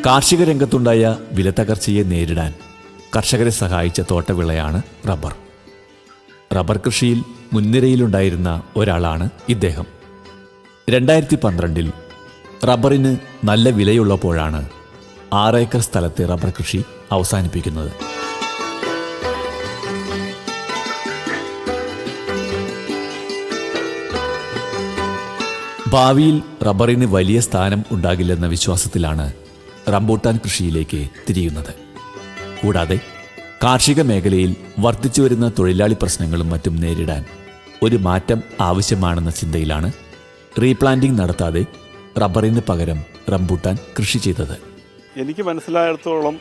കാർഷിക രംഗത്തുണ്ടായ വിലത്തകർച്ചയെ നേരിടാൻ കർഷകരെ സഹായിച്ച തോട്ടവിളയാണ് റബ്ബർ. റബ്ബർ കൃഷിയിൽ മുൻനിരയിലുണ്ടായിരുന്ന ഒരാളാണ് ഇദ്ദേഹം. 2012 റബ്ബറിന് നല്ല വിലയുള്ളപ്പോഴാണ് 6 ഏക്കർ സ്ഥലത്തെ റബ്ബർ കൃഷി അവസാനിപ്പിക്കുന്നത്. ഭാവിയിൽ റബ്ബറിന് വലിയ സ്ഥാനം ഉണ്ടാകില്ലെന്ന വിശ്വാസത്തിലാണ് റംബൂട്ടാൻ കൃഷിയിലേക്ക് തിരിയുന്നത്. കൂടാതെ കാർഷിക മേഖലയിൽ വർദ്ധിച്ചുവരുന്ന തൊഴിലാളി പ്രശ്നങ്ങളും മറ്റും നേരിടാൻ ഒരു മാറ്റം ആവശ്യമാണെന്ന ചിന്തയിലാണ് റീപ്ലാന്റിംഗ് നടത്താതെ റബ്ബറിന് പകരം റംബൂട്ടാൻ കൃഷി ചെയ്തത്. എനിക്ക് മനസ്സിലായിടത്തോളം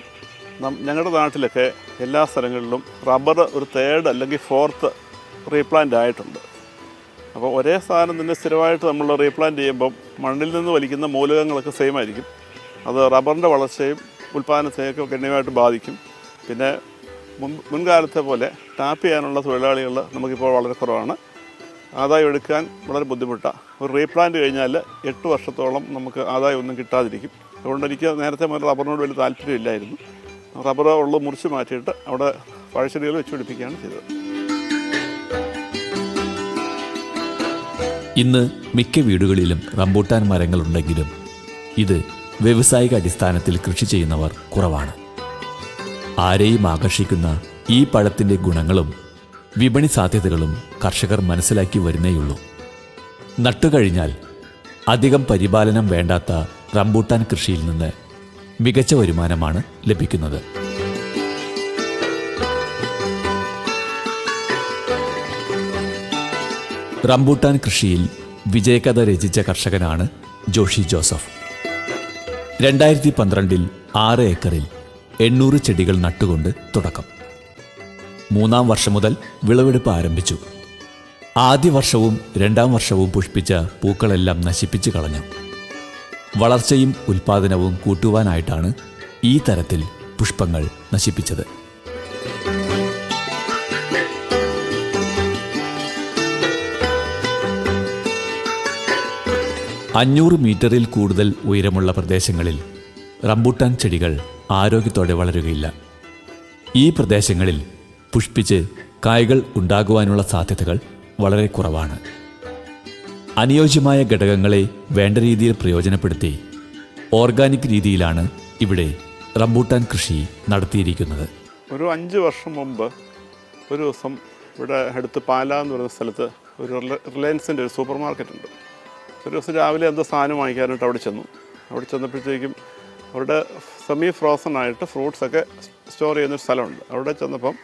ഞങ്ങളുടെ നാട്ടിലൊക്കെ എല്ലാ സ്ഥലങ്ങളിലും റബ്ബർ ഒരു 3rd അല്ലെങ്കിൽ 4th റീപ്ലാന്റ് ആയിട്ടുണ്ട്. അപ്പോൾ ഒരേ സാധനം തന്നെ സ്ഥിരമായിട്ട് നമ്മൾ റീപ്ലാന്റ് ചെയ്യുമ്പം മണ്ണിൽ നിന്ന് വലിക്കുന്ന മൂലകങ്ങളൊക്കെ സെയിം ആയിരിക്കും. അത് റബ്ബറിൻ്റെ വളർച്ചയും ഉൽപ്പാദനത്തെയൊക്കെ ഗണ്യമായിട്ട് ബാധിക്കും. പിന്നെ മുൻകാലത്തെ പോലെ ടാപ്പ് ചെയ്യാനുള്ള തൊഴിലാളികൾ നമുക്കിപ്പോൾ വളരെ കുറവാണ്. ആദായം എടുക്കാൻ വളരെ ബുദ്ധിമുട്ടാണ്. ഒരു റീപ്ലാന്റ് കഴിഞ്ഞാൽ 8 വർഷത്തോളം നമുക്ക് ആദായം ഒന്നും കിട്ടാതിരിക്കും. അതുകൊണ്ട് എനിക്ക് നേരത്തെ മുതൽ റബ്ബറിനോട് വലിയ താല്പര്യമില്ലായിരുന്നു. റബ്ബർ ഉള്ള മുറിച്ച് മാറ്റിയിട്ട് അവിടെ പഴശ്ശെടികൾ വെച്ച് പിടിപ്പിക്കുകയാണ് ചെയ്തത്. ഇന്ന് മിക്ക വീടുകളിലും റംബൂട്ടാൻ മരങ്ങളുണ്ടെങ്കിലും ഇത് വ്യാവസായിക അടിസ്ഥാനത്തിൽ കൃഷി ചെയ്യുന്നവർ കുറവാണ്. ആരെയും ആകർഷിക്കുന്ന ഈ പഴത്തിൻ്റെ ഗുണങ്ങളും വിപണി സാധ്യതകളും കർഷകർ മനസ്സിലാക്കി വരുന്നേയുള്ളൂ. നട്ടുകഴിഞ്ഞാൽ അധികം പരിപാലനം വേണ്ടാത്ത റംബൂട്ടാൻ കൃഷിയിൽ നിന്ന് മികച്ച വരുമാനമാണ് ലഭിക്കുന്നത്. റംബൂട്ടാൻ കൃഷിയിൽ വിജയകഥ രചിച്ച കർഷകനാണ് ജോഷി ജോസഫ്. 2012 6 ഏക്കറിൽ 800 ചെടികൾ നട്ടുകൊണ്ട് തുടക്കം. 3-ാം വർഷം മുതൽ വിളവെടുപ്പ് ആരംഭിച്ചു. ആദ്യ വർഷവും 2-ാം വർഷവും പുഷ്പിച്ച പൂക്കളെല്ലാം നശിപ്പിച്ചു കളഞ്ഞു. വളർച്ചയും ഉൽപ്പാദനവും കൂട്ടുവാനായിട്ടാണ് ഈ തരത്തിൽ പുഷ്പങ്ങൾ നശിപ്പിച്ചത്. 500 മീറ്ററിൽ കൂടുതൽ ഉയരമുള്ള പ്രദേശങ്ങളിൽ റംബൂട്ടാൻ ചെടികൾ ആരോഗ്യത്തോടെ വളരുകയില്ല. ഈ പ്രദേശങ്ങളിൽ പുഷ്പിച്ച് കായ്കൾ ഉണ്ടാകുവാനുള്ള സാധ്യതകൾ വളരെ കുറവാണ്. അനുയോജ്യമായ ഘടകങ്ങളെ വേണ്ട രീതിയിൽ പ്രയോജനപ്പെടുത്തി ഓർഗാനിക് രീതിയിലാണ് ഇവിടെ റംബൂട്ടാൻ കൃഷി നടത്തിയിരിക്കുന്നത്. ഒരു 5 വർഷം മുമ്പ് ഒരു ദിവസം ഇവിടെ അടുത്ത് പാല എന്ന് പറയുന്ന സ്ഥലത്ത് ഒരു റിലയൻസിൻ്റെ ഒരു സൂപ്പർ മാർക്കറ്റ് ഉണ്ട്. ഒരു ദിവസം രാവിലെ എന്തോ സാധനം വാങ്ങിക്കാനായിട്ട് അവിടെ ചെന്നു. അവിടെ ചെന്നപ്പോഴത്തേക്കും അവിടെ സെമി ഫ്രോസൺ ആയിട്ട് ഫ്രൂട്ട്സൊക്കെ സ്റ്റോർ ചെയ്യുന്നൊരു സ്ഥലമുണ്ട്. അവിടെ ചെന്നപ്പം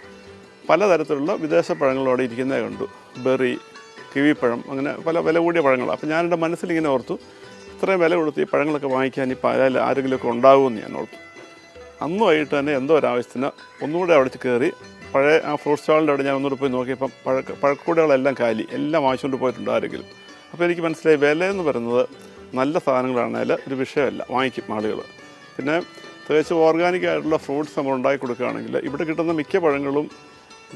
പലതരത്തിലുള്ള വിദേശ പഴങ്ങൾ അവിടെ ഇരിക്കുന്നേ കണ്ടു. ബെറി, കിവിപ്പഴം, അങ്ങനെ പല വില കൂടിയ പഴങ്ങളാണ്. അപ്പോൾ ഞാനെൻ്റെ മനസ്സിലിങ്ങനെ ഓർത്തു, ഇത്രയും വില കൊടുത്ത് ഈ പഴങ്ങളൊക്കെ വാങ്ങിക്കാൻ ഈ പാലയിൽ ആരെങ്കിലുമൊക്കെ ഉണ്ടാകുമെന്ന് ഞാൻ ഓർത്തു. അന്ന് വൈകിട്ട് തന്നെ എന്തോ ഒരാവശ്യത്തിന് ഒന്നുകൂടെ അവിടെ കയറി പഴയ ആ ഫ്രൂട്ട് സ്റ്റാളിൻ്റെ അവിടെ ഞാൻ ഒന്നുകൂടെ പോയി നോക്കിയപ്പം പഴക്കൂടകളെല്ലാം കാലി, എല്ലാം വാങ്ങിച്ചുകൊണ്ട് പോയിട്ടുണ്ട് ആരെങ്കിലും. അപ്പോൾ എനിക്ക് മനസ്സിലായി വില എന്ന് പറയുന്നത് നല്ല സാധനങ്ങളാണെങ്കിൽ ഒരു വിഷയമല്ല, വാങ്ങിക്കും ആളുകൾ. പിന്നെ തികച്ചും ഓർഗാനിക് ആയിട്ടുള്ള ഫ്രൂട്ട്സ് നമ്മൾ ഉണ്ടാക്കി കൊടുക്കുകയാണെങ്കിൽ ഇവിടെ കിട്ടുന്ന മിക്ക പഴങ്ങളും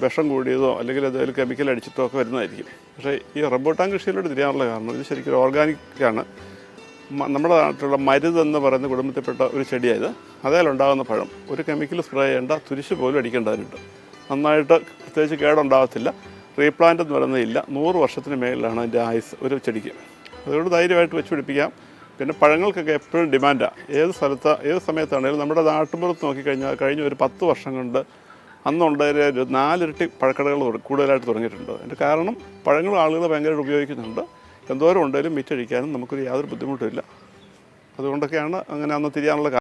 വിഷം കൂടിയതോ അല്ലെങ്കിൽ എന്തെങ്കിലും കെമിക്കൽ അടിച്ചിട്ടോ ഒക്കെ വരുന്നതായിരിക്കും. പക്ഷേ ഈ റംബൂട്ടാൻ കൃഷിയിലോട്ട് തിരിയാനുള്ള കാരണം ഇത് ശരിക്കും ഓർഗാനിക്കാണ്. നമ്മുടെ നാട്ടിലുള്ള മരുത് എന്ന് പറയുന്ന കുടുംബത്തിൽപ്പെട്ട ഒരു ചെടിയായത്. അതിലുണ്ടാകുന്ന പഴം ഒരു കെമിക്കൽ സ്പ്രേ ചെയ്യേണ്ട, തുരിശ് പോലും അടിക്കേണ്ടതിനുണ്ട്. നന്നായിട്ട് പ്രത്യേകിച്ച് കേടുണ്ടാകത്തില്ല. റീപ്ലാന്റ് എന്ന് പറയുന്നതില്ല. 100 വർഷത്തിന് മേളിലാണ് അതിൻ്റെ ആയുസ് ഒരു ചെടിക്ക്. അതുകൊണ്ട് ധൈര്യമായിട്ട് വെച്ച് പിടിപ്പിക്കാം. പിന്നെ പഴങ്ങൾക്കൊക്കെ എപ്പോഴും ഡിമാൻഡാണ്. ഏത് സമയത്താണെങ്കിലും നമ്മുടെ നാട്ടുമ്പുറത്ത് നോക്കിക്കഴിഞ്ഞാൽ കഴിഞ്ഞ ഒരു 10 വർഷം കൊണ്ട് അന്നുണ്ടായ ഒരു 4 ഇരട്ടി പഴക്കടകൾ കൂടുതലായിട്ട് തുടങ്ങിയിട്ടുണ്ട്. അതിൻ്റെ കാരണം പഴങ്ങൾ ആളുകൾ ഭയങ്കരമായിട്ട് ഉപയോഗിക്കുന്നുണ്ട്. എന്തോരം ഉണ്ടെങ്കിലും വിറ്റഴിക്കാനും നമുക്കൊരു യാതൊരു ബുദ്ധിമുട്ടുമില്ല. അതുകൊണ്ടൊക്കെയാണ് അങ്ങനെ അന്ന് തിരിയാനുള്ള